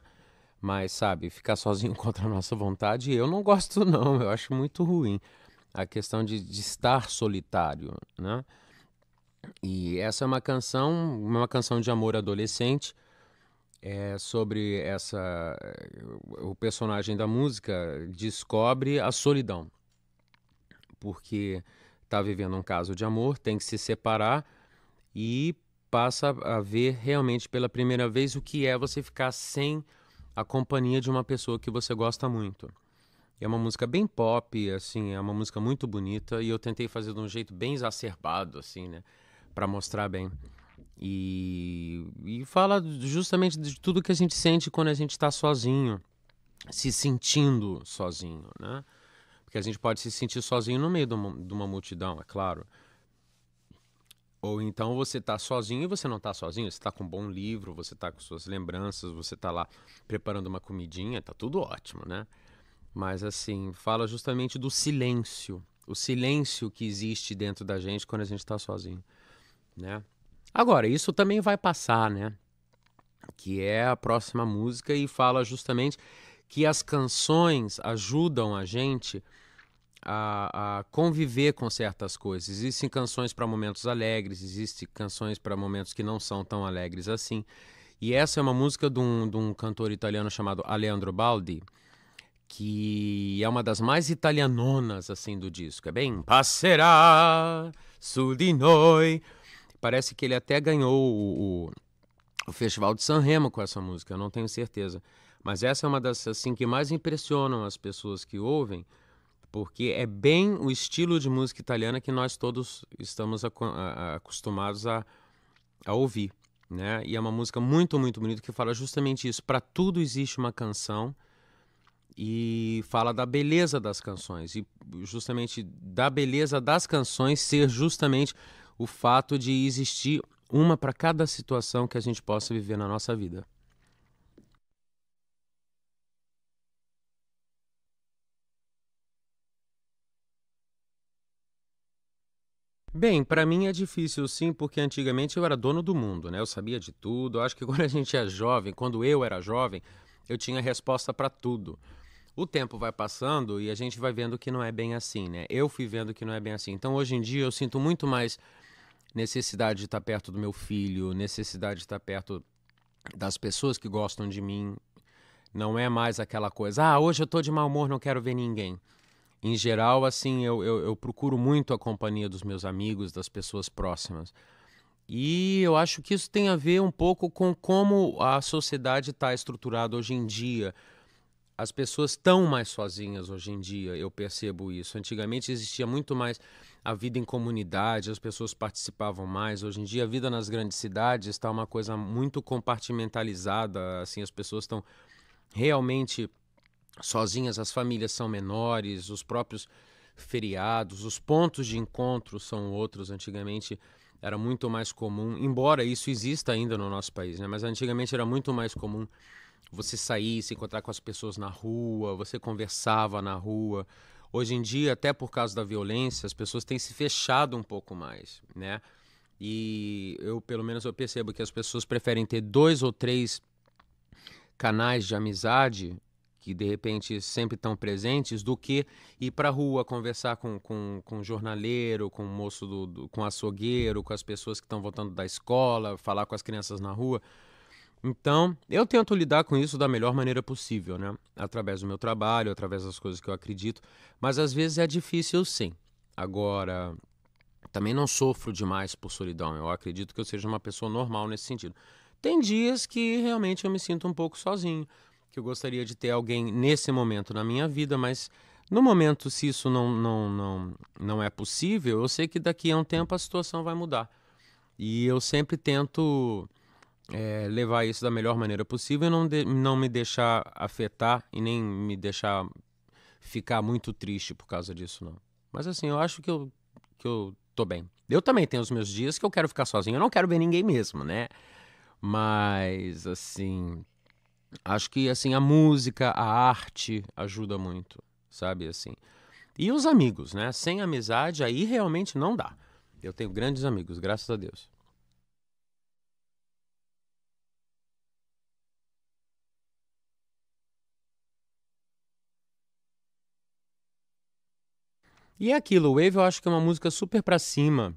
Mas, sabe, ficar sozinho contra a nossa vontade, eu não gosto, não. Eu acho muito ruim a questão de estar solitário, né? E essa é uma canção de amor adolescente. É sobre o personagem da música descobre a solidão, porque está vivendo um caso de amor, tem que se separar e passa a ver realmente pela primeira vez o que é você ficar sem a companhia de uma pessoa que você gosta muito. É uma música bem pop, assim, é uma música muito bonita e eu tentei fazer de um jeito bem exacerbado, assim, né, para mostrar bem. E fala justamente de tudo que a gente sente quando a gente está sozinho, se sentindo sozinho, né? Porque a gente pode se sentir sozinho no meio de uma multidão, é claro. Ou então você está sozinho e você não está sozinho, você está com um bom livro, você está com suas lembranças, você está lá preparando uma comidinha, tá tudo ótimo, né? Mas assim, fala justamente do silêncio, o silêncio que existe dentro da gente quando a gente está sozinho, né? Agora, isso também vai passar, né? Que é a próxima música e fala justamente que as canções ajudam a gente a conviver com certas coisas. Existem canções para momentos alegres, existem canções para momentos que não são tão alegres assim. E essa é uma música de um cantor italiano chamado Aleandro Baldi, que é uma das mais italianonas assim do disco. É bem Passerà su di noi. Parece que ele até ganhou o Festival de Sanremo com essa música, eu não tenho certeza. Mas essa é uma das assim que mais impressionam as pessoas que ouvem, porque é bem o estilo de música italiana que nós todos estamos acostumados a ouvir, né? E é uma música muito, muito bonita que fala justamente isso. Para tudo existe uma canção e fala da beleza das canções e justamente da beleza das canções ser justamente o fato de existir uma para cada situação que a gente possa viver na nossa vida. Bem, para mim é difícil sim, porque antigamente eu era dono do mundo, né? Eu sabia de tudo. Eu acho que quando a gente é jovem, quando eu era jovem, eu tinha resposta para tudo. O tempo vai passando e a gente vai vendo que não é bem assim, né? Eu fui vendo que não é bem assim. Então, hoje em dia, eu sinto muito mais necessidade de estar perto do meu filho, necessidade de estar perto das pessoas que gostam de mim. Não é mais aquela coisa, hoje eu tô de mau humor, não quero ver ninguém. Em geral, assim, eu procuro muito a companhia dos meus amigos, das pessoas próximas. E eu acho que isso tem a ver um pouco com como a sociedade está estruturada hoje em dia. As pessoas estão mais sozinhas hoje em dia, eu percebo isso. Antigamente existia muito mais a vida em comunidade, as pessoas participavam mais. Hoje em dia a vida nas grandes cidades está uma coisa muito compartimentalizada, assim, as pessoas estão realmente sozinhas, as famílias são menores, os próprios feriados, os pontos de encontro são outros. Antigamente era muito mais comum, embora isso exista ainda no nosso país, né? Mas antigamente era muito mais comum você sair, se encontrar com as pessoas na rua, você conversava na rua. Hoje em dia, até por causa da violência, as pessoas têm se fechado um pouco mais, né? E eu, pelo menos, eu percebo que as pessoas preferem ter 2 ou 3 canais de amizade que de repente sempre estão presentes, do que ir para a rua conversar com um jornaleiro, com o moço com o açougueiro, com as pessoas que estão voltando da escola, falar com as crianças na rua. Então, eu tento lidar com isso da melhor maneira possível, né? Através do meu trabalho, através das coisas que eu acredito, mas às vezes é difícil sim. Agora, também não sofro demais por solidão. Eu acredito que eu seja uma pessoa normal nesse sentido. Tem dias que realmente eu me sinto um pouco sozinho, que eu gostaria de ter alguém nesse momento na minha vida, mas no momento, se isso não é possível, eu sei que daqui a um tempo a situação vai mudar. E eu sempre tento levar isso da melhor maneira possível e não me deixar afetar e nem me deixar ficar muito triste por causa disso, não. Mas assim, eu acho que eu tô bem. Eu também tenho os meus dias que eu quero ficar sozinho, eu não quero ver ninguém mesmo, né? Mas, assim, acho que assim a música, a arte ajuda muito, sabe, assim. E os amigos, né? Sem amizade aí realmente não dá. Eu tenho grandes amigos, graças a Deus. E é aquilo, o Wave eu acho que é uma música super pra cima,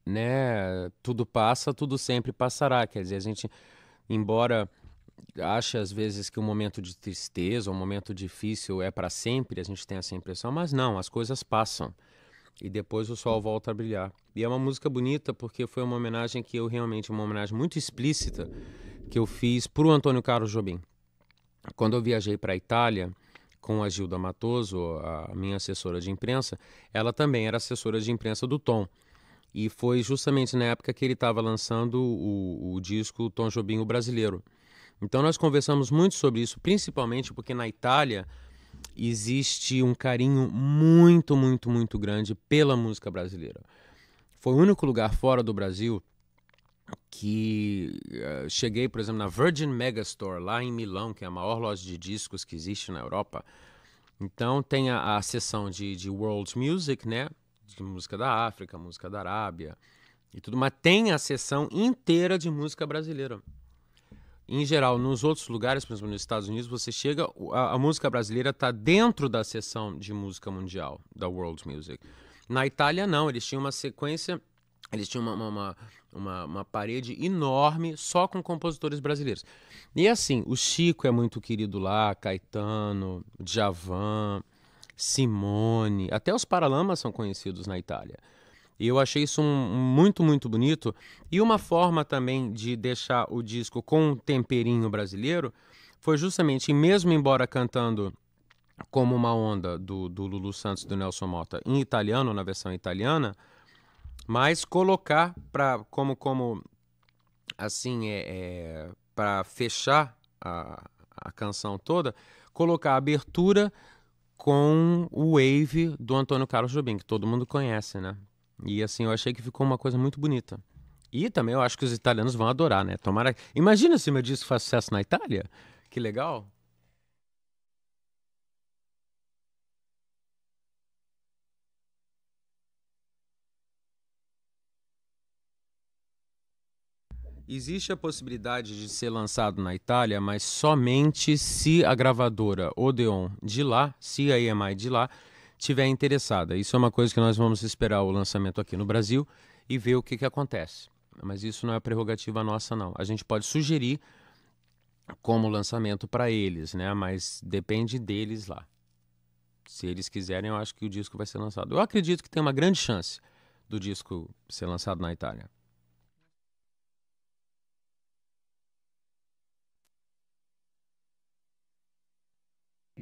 né? Tudo passa, tudo sempre passará. Quer dizer, a gente, embora ache às vezes que um momento de tristeza, um momento difícil é pra sempre, a gente tem essa impressão, mas não, as coisas passam e depois o sol volta a brilhar. E é uma música bonita porque foi uma homenagem que eu realmente, uma homenagem muito explícita que eu fiz pro Antônio Carlos Jobim. Quando eu viajei para a Itália com a Gilda Matoso, a minha assessora de imprensa, ela também era assessora de imprensa do Tom. E foi justamente na época que ele estava lançando o disco Tom Jobim, o Brasileiro. Então nós conversamos muito sobre isso, principalmente porque na Itália existe um carinho muito, muito, muito grande pela música brasileira. Foi o único lugar fora do Brasil que cheguei, por exemplo, na Virgin Megastore, lá em Milão, que é a maior loja de discos que existe na Europa. Então tem a seção de World Music, né? De música da África, música da Arábia e tudo, mas tem a seção inteira de música brasileira. Em geral, nos outros lugares, por exemplo, nos Estados Unidos, você chega, a música brasileira está dentro da seção de música mundial, da World Music. Na Itália, não, eles tinham uma sequência, eles tinham uma parede enorme só com compositores brasileiros. E assim, o Chico é muito querido lá, Caetano, Djavan, Simone, até os Paralamas são conhecidos na Itália. E eu achei isso muito, muito bonito. E uma forma também de deixar o disco com um temperinho brasileiro foi justamente, mesmo embora cantando como uma onda do Lulu Santos e do Nelson Motta em italiano, na versão italiana, mas colocar como assim, para fechar a canção toda, colocar a abertura com o Wave do Antônio Carlos Jobim, que todo mundo conhece, né? E assim, eu achei que ficou uma coisa muito bonita. E também eu acho que os italianos vão adorar, né? Tomara. Imagina se meu disco faz sucesso na Itália. Que legal. Existe a possibilidade de ser lançado na Itália, mas somente se a gravadora Odeon de lá, se a EMI de lá, tiver interessada. Isso é uma coisa que nós vamos esperar o lançamento aqui no Brasil e ver o que acontece. Mas isso não é prerrogativa nossa, não. A gente pode sugerir como lançamento para eles, né? Mas depende deles lá. Se eles quiserem, eu acho que o disco vai ser lançado. Eu acredito que tem uma grande chance do disco ser lançado na Itália.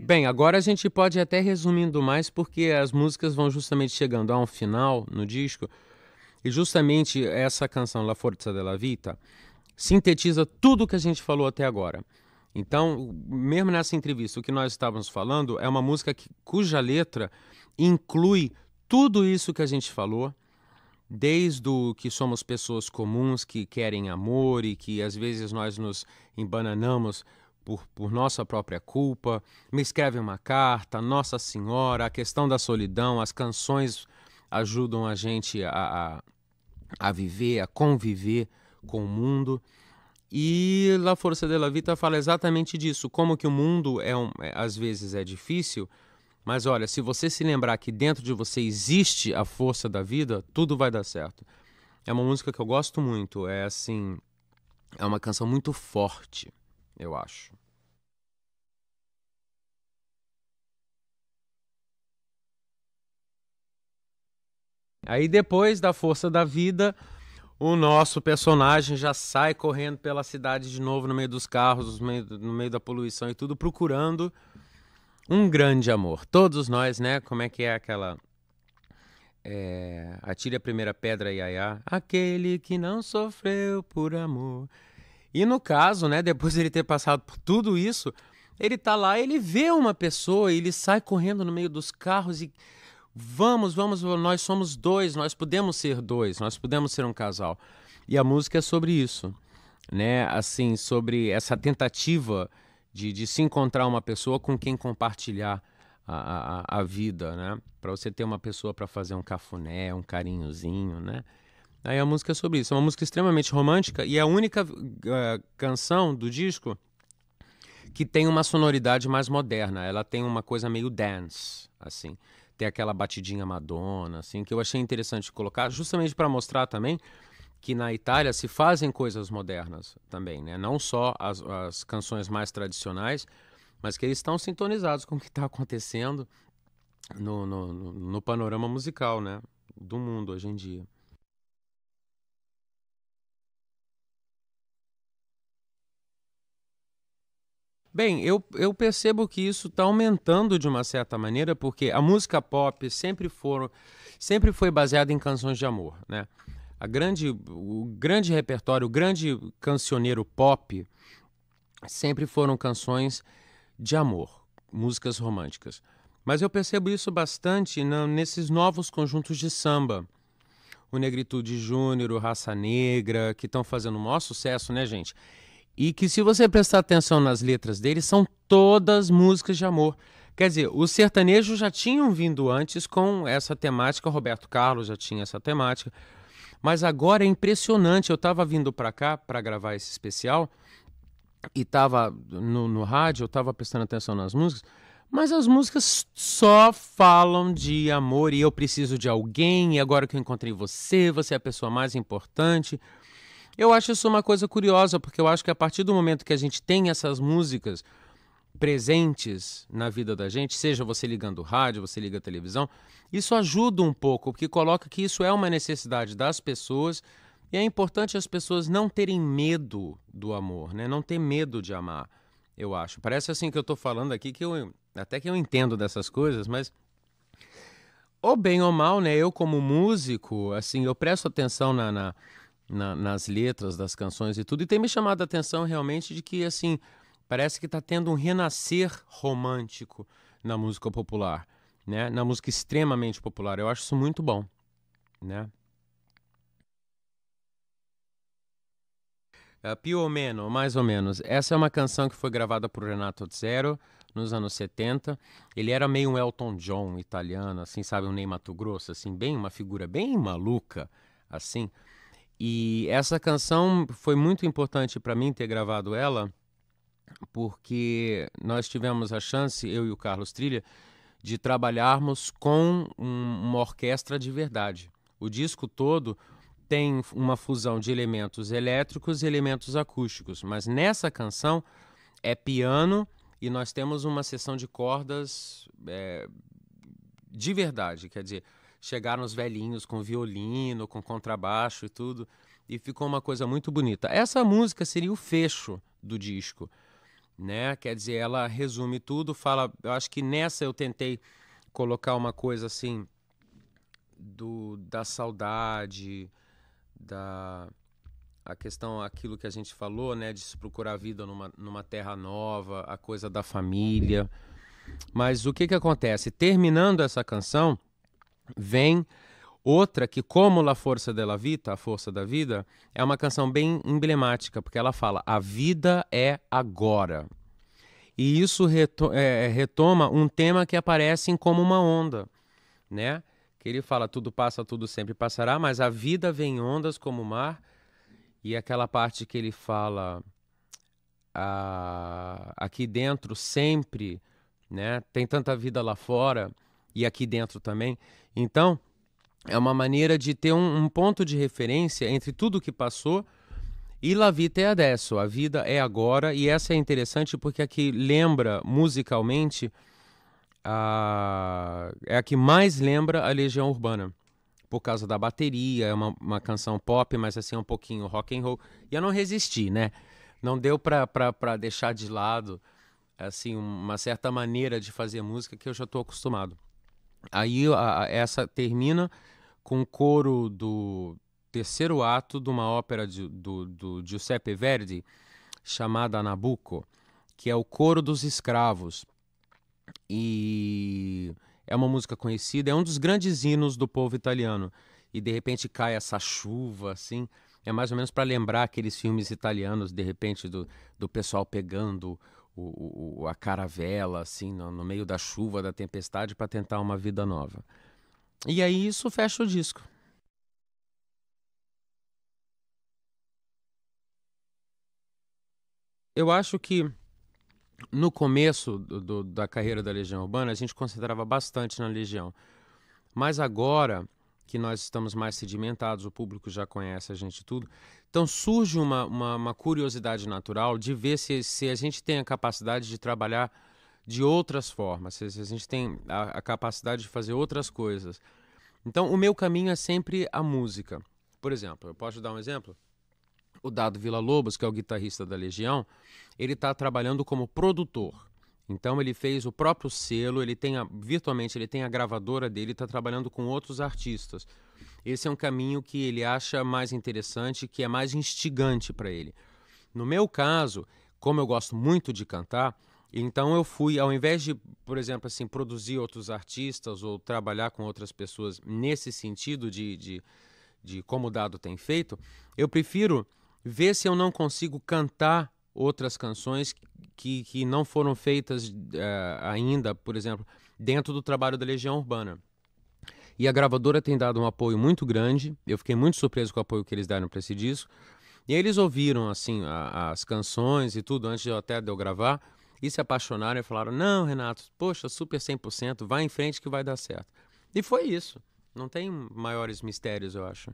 Bem, agora a gente pode ir até resumindo mais, porque as músicas vão justamente chegando a um final no disco, e justamente essa canção, La Forza della Vita, sintetiza tudo o que a gente falou até agora. Então, mesmo nessa entrevista, o que nós estávamos falando é uma música cuja letra inclui tudo isso que a gente falou, desde o que somos pessoas comuns que querem amor e que às vezes nós nos embananamos por nossa própria culpa, Me Escreve uma Carta, Nossa Senhora, a questão da solidão, as canções ajudam a gente a viver, a conviver com o mundo. E La Forza della Vita fala exatamente disso, como que o mundo às vezes é difícil, mas olha, se você se lembrar que dentro de você existe a força da vida, tudo vai dar certo. É uma música que eu gosto muito, é assim, é uma canção muito forte, eu acho. Aí depois da força da vida, o nosso personagem já sai correndo pela cidade de novo, no meio dos carros, no meio da poluição e tudo, procurando um grande amor. Todos nós, né? Como é que é aquela... atire a primeira pedra, Yaya. Aquele que não sofreu por amor. E no caso, né, depois de ele ter passado por tudo isso, ele tá lá, ele vê uma pessoa, ele sai correndo no meio dos carros e vamos, nós somos dois, nós podemos ser dois, nós podemos ser um casal. E a música é sobre isso, né? Assim, sobre essa tentativa de se encontrar uma pessoa com quem compartilhar a vida, né? Para você ter uma pessoa para fazer um cafuné, um carinhozinho, né? Aí a música é sobre isso. É uma música extremamente romântica e é a única canção do disco que tem uma sonoridade mais moderna. Ela tem uma coisa meio dance, assim. Tem aquela batidinha Madonna, assim, que eu achei interessante colocar, justamente para mostrar também que na Itália se fazem coisas modernas também, né? Não só as canções mais tradicionais, mas que eles estão sintonizados com o que está acontecendo no panorama musical, né? Do mundo hoje em dia. Bem, eu percebo que isso está aumentando de uma certa maneira, porque a música pop sempre foi baseada em canções de amor, né? O grande repertório, o grande cancioneiro pop sempre foram canções de amor, músicas românticas. Mas eu percebo isso bastante nesses novos conjuntos de samba. O Negritude Júnior, o Raça Negra, que estão fazendo o maior sucesso, né, gente? E que, se você prestar atenção nas letras deles, são todas músicas de amor. Quer dizer, os sertanejos já tinham vindo antes com essa temática, Roberto Carlos já tinha essa temática, mas agora é impressionante. Eu estava vindo para cá para gravar esse especial e estava no rádio, eu estava prestando atenção nas músicas, mas as músicas só falam de amor e eu preciso de alguém, e agora que eu encontrei você, você é a pessoa mais importante. Eu acho isso uma coisa curiosa, porque eu acho que a partir do momento que a gente tem essas músicas presentes na vida da gente, seja você ligando o rádio, você liga a televisão, isso ajuda um pouco, porque coloca que isso é uma necessidade das pessoas e é importante as pessoas não terem medo do amor, né? Não ter medo de amar, eu acho. Parece assim que eu estou falando aqui, até que eu entendo dessas coisas, mas ou bem ou mal, né? Eu como músico, assim, eu presto atenção nas letras das canções e tudo, e tem me chamado a atenção realmente de que, assim, parece que está tendo um renascer romântico na música popular, né? Na música extremamente popular. Eu acho isso muito bom, né? Più ou menos, mais ou menos. Essa é uma canção que foi gravada por Renato Zero nos anos 70. Ele era meio um Elton John italiano, assim, sabe? Um Ney Matogrosso, assim, bem uma figura bem maluca, assim. E essa canção foi muito importante para mim ter gravado ela, porque nós tivemos a chance, eu e o Carlos Trilha, de trabalharmos com uma orquestra de verdade. O disco todo tem uma fusão de elementos elétricos e elementos acústicos, mas nessa canção é piano e nós temos uma seção de cordas de verdade, quer dizer, chegaram os velhinhos com violino, com contrabaixo e tudo, e ficou uma coisa muito bonita. Essa música seria o fecho do disco, né? Quer dizer, ela resume tudo, fala, eu acho que nessa eu tentei colocar uma coisa assim da saudade, da a questão, aquilo que a gente falou, né, de se procurar a vida numa terra nova, a coisa da família. Mas o que que acontece? Terminando essa canção, vem outra que, como La Força della Vita, a força da vida, é uma canção bem emblemática, porque ela fala, a vida é agora. E isso retoma um tema que aparece em Como uma Onda, né? Que ele fala, tudo passa, tudo sempre passará, mas a vida vem em ondas como o mar. E aquela parte que ele fala, aqui dentro sempre, né? Tem tanta vida lá fora e aqui dentro também. Então, é uma maneira de ter um ponto de referência entre tudo que passou e La Vita é adesso, a vida é agora. E essa é interessante porque aqui lembra musicalmente, é a que mais lembra a Legião Urbana. Por causa da bateria, é uma canção pop, mas assim um pouquinho rock and roll. E eu não resisti, né? Não deu pra deixar de lado assim uma certa maneira de fazer música que eu já estou acostumado. Aí essa termina com o coro do terceiro ato de uma ópera do Giuseppe Verdi chamada Nabucco, que é o Coro dos Escravos. E é uma música conhecida, é um dos grandes hinos do povo italiano. E de repente cai essa chuva, assim. É mais ou menos para lembrar aqueles filmes italianos, de repente, do pessoal pegando a caravela, assim, no meio da chuva, da tempestade, para tentar uma vida nova. E aí isso fecha o disco. Eu acho que no começo da carreira da Legião Urbana, a gente concentrava bastante na Legião. Mas agora que nós estamos mais sedimentados, o público já conhece a gente tudo, então surge uma curiosidade natural de ver se a gente tem a capacidade de trabalhar de outras formas, se a gente tem a capacidade de fazer outras coisas. Então o meu caminho é sempre a música. Por exemplo, eu posso dar um exemplo? O Dado Villa-Lobos, que é o guitarrista da Legião, ele está trabalhando como produtor. Então ele fez o próprio selo, virtualmente ele tem a gravadora dele, está trabalhando com outros artistas. Esse é um caminho que ele acha mais interessante, que é mais instigante para ele. No meu caso, como eu gosto muito de cantar, então eu fui, ao invés de, por exemplo, assim, produzir outros artistas ou trabalhar com outras pessoas nesse sentido de como o Dado tem feito, eu prefiro ver se eu não consigo cantar outras canções que não foram feitas ainda, por exemplo, dentro do trabalho da Legião Urbana. E a gravadora tem dado um apoio muito grande, eu fiquei muito surpreso com o apoio que eles deram para esse disco. E aí eles ouviram assim as canções e tudo antes até de eu gravar e se apaixonaram e falaram, não, Renato, poxa, super 100%, vai em frente que vai dar certo. E foi isso, não tem maiores mistérios, eu acho.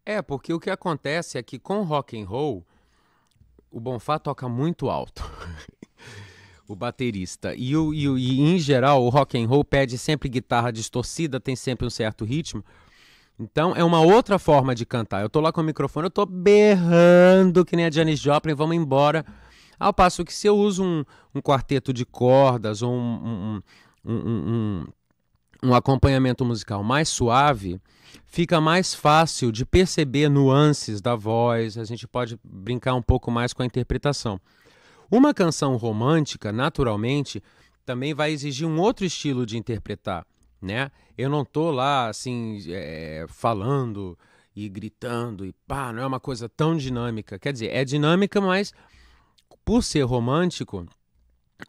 É, porque o que acontece é que com rock and roll, o Bonfá toca muito alto, o baterista. E em geral, o rock and roll pede sempre guitarra distorcida, tem sempre um certo ritmo. Então é uma outra forma de cantar. Eu tô lá com o microfone, eu tô berrando que nem a Janis Joplin, vamos embora. Ao passo que se eu uso um quarteto de cordas ou um, um acompanhamento musical mais suave, fica mais fácil de perceber nuances da voz, a gente pode brincar um pouco mais com a interpretação. Uma canção romântica, naturalmente, também vai exigir um outro estilo de interpretar, né? Eu não tô lá, assim, falando e gritando e pá, não é uma coisa tão dinâmica. Quer dizer, é dinâmica, mas por ser romântico,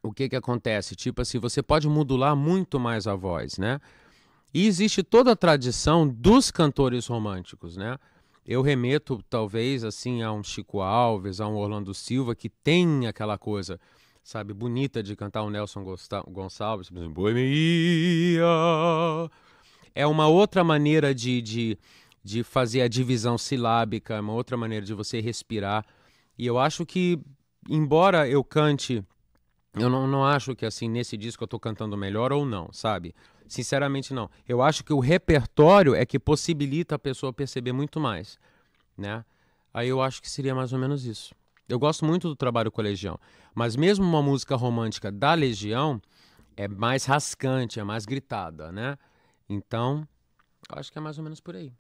o que que acontece? Tipo assim, você pode modular muito mais a voz, né? E existe toda a tradição dos cantores românticos, né? Eu remeto, talvez, assim, a um Chico Alves, a um Orlando Silva, que tem aquela coisa, sabe, bonita de cantar o Nelson Gonçalves, por exemplo, Boemia. É uma outra maneira de fazer a divisão silábica, é uma outra maneira de você respirar. E eu acho que, embora eu cante, eu não acho que, assim, nesse disco eu tô cantando melhor ou não, sabe? Sinceramente, não. Eu acho que o repertório é que possibilita a pessoa perceber muito mais, né? Aí eu acho que seria mais ou menos isso. Eu gosto muito do trabalho com a Legião, mas mesmo uma música romântica da Legião é mais rascante, é mais gritada, né? Então, eu acho que é mais ou menos por aí.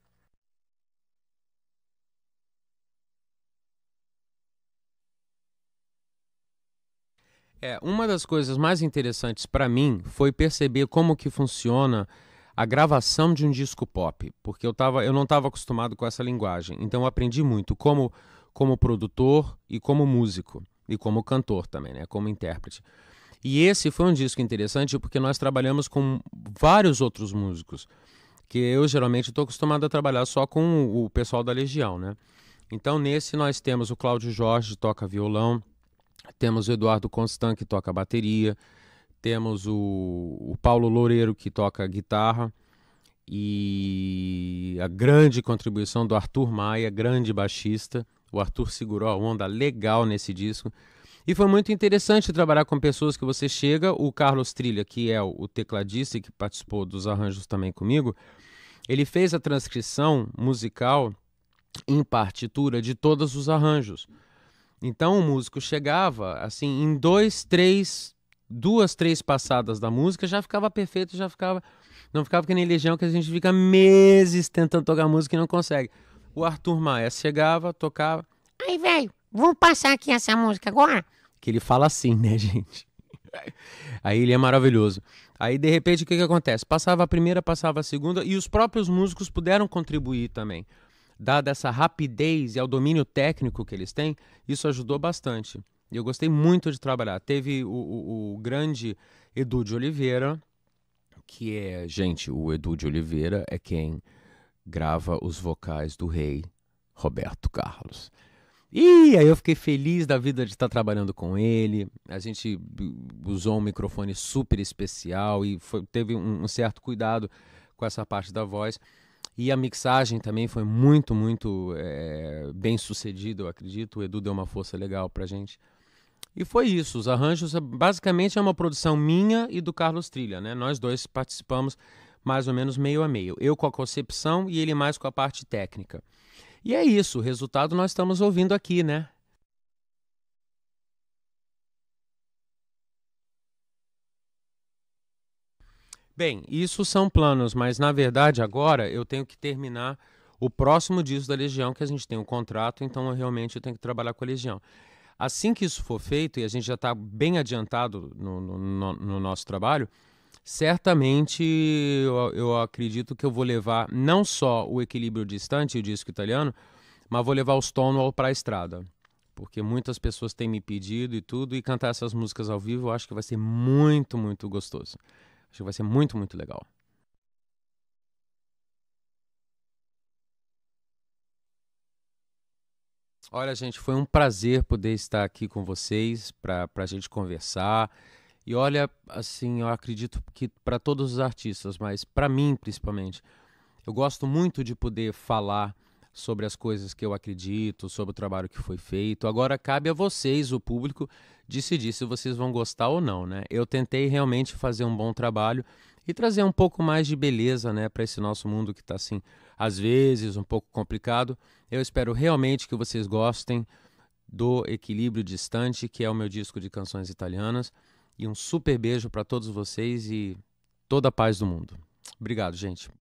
Uma das coisas mais interessantes para mim foi perceber como que funciona a gravação de um disco pop, porque eu não estava acostumado com essa linguagem. Então eu aprendi muito como produtor e como músico e como cantor também, né, como intérprete. E esse foi um disco interessante porque nós trabalhamos com vários outros músicos, que eu geralmente estou acostumado a trabalhar só com o pessoal da Legião, né? Então nesse nós temos o Cláudio Jorge, que toca violão, temos o Eduardo Constant, que toca bateria, temos o Paulo Loureiro, que toca guitarra, e a grande contribuição do Arthur Maia, grande baixista. O Arthur segurou a onda legal nesse disco. E foi muito interessante trabalhar com pessoas que você chega. O Carlos Trilha, que é o tecladista e que participou dos arranjos também comigo, ele fez a transcrição musical em partitura de todos os arranjos. Então o músico chegava, assim, em duas, três passadas da música, já ficava perfeito, já ficava. Não ficava que nem Legião, que a gente fica meses tentando tocar música e não consegue. O Arthur Maia chegava, tocava. Aí, velho, vamos passar aqui essa música agora? Que ele fala assim, né, gente? Aí ele é maravilhoso. Aí, de repente, o que que acontece? Passava a primeira, passava a segunda, e os próprios músicos puderam contribuir também. Dada essa rapidez e ao domínio técnico que eles têm, isso ajudou bastante. E eu gostei muito de trabalhar. Teve o grande Edu de Oliveira, que é, gente, o Edu de Oliveira é quem grava os vocais do rei Roberto Carlos. E aí eu fiquei feliz da vida de estar trabalhando com ele. A gente usou um microfone super especial e teve um certo cuidado com essa parte da voz. E a mixagem também foi muito, muito bem sucedida, eu acredito. O Edu deu uma força legal pra gente. E foi isso. Os arranjos, basicamente, é uma produção minha e do Carlos Trilha, né? Nós dois participamos mais ou menos meio a meio. Eu com a concepção e ele mais com a parte técnica. E é isso. O resultado nós estamos ouvindo aqui, né? Bem, isso são planos, mas na verdade agora eu tenho que terminar o próximo disco da Legião, que a gente tem um contrato, então eu realmente tenho que trabalhar com a Legião. Assim que isso for feito, e a gente já está bem adiantado no nosso trabalho, certamente eu acredito que eu vou levar não só o Equilíbrio Distante, o disco italiano, mas vou levar o Stonewall para a estrada. Porque muitas pessoas têm me pedido e tudo, e cantar essas músicas ao vivo eu acho que vai ser muito, muito gostoso. Acho que vai ser muito, muito legal. Olha, gente, foi um prazer poder estar aqui com vocês para a gente conversar. E olha, assim, eu acredito que para todos os artistas, mas para mim principalmente, eu gosto muito de poder falar sobre as coisas que eu acredito, sobre o trabalho que foi feito. Agora cabe a vocês, o público, decidir se vocês vão gostar ou não, né? Eu tentei realmente fazer um bom trabalho e trazer um pouco mais de beleza, né, para esse nosso mundo que está assim, às vezes um pouco complicado. Eu espero realmente que vocês gostem do Equilíbrio Distante, que é o meu disco de canções italianas. E um super beijo para todos vocês e toda a paz do mundo. Obrigado, gente.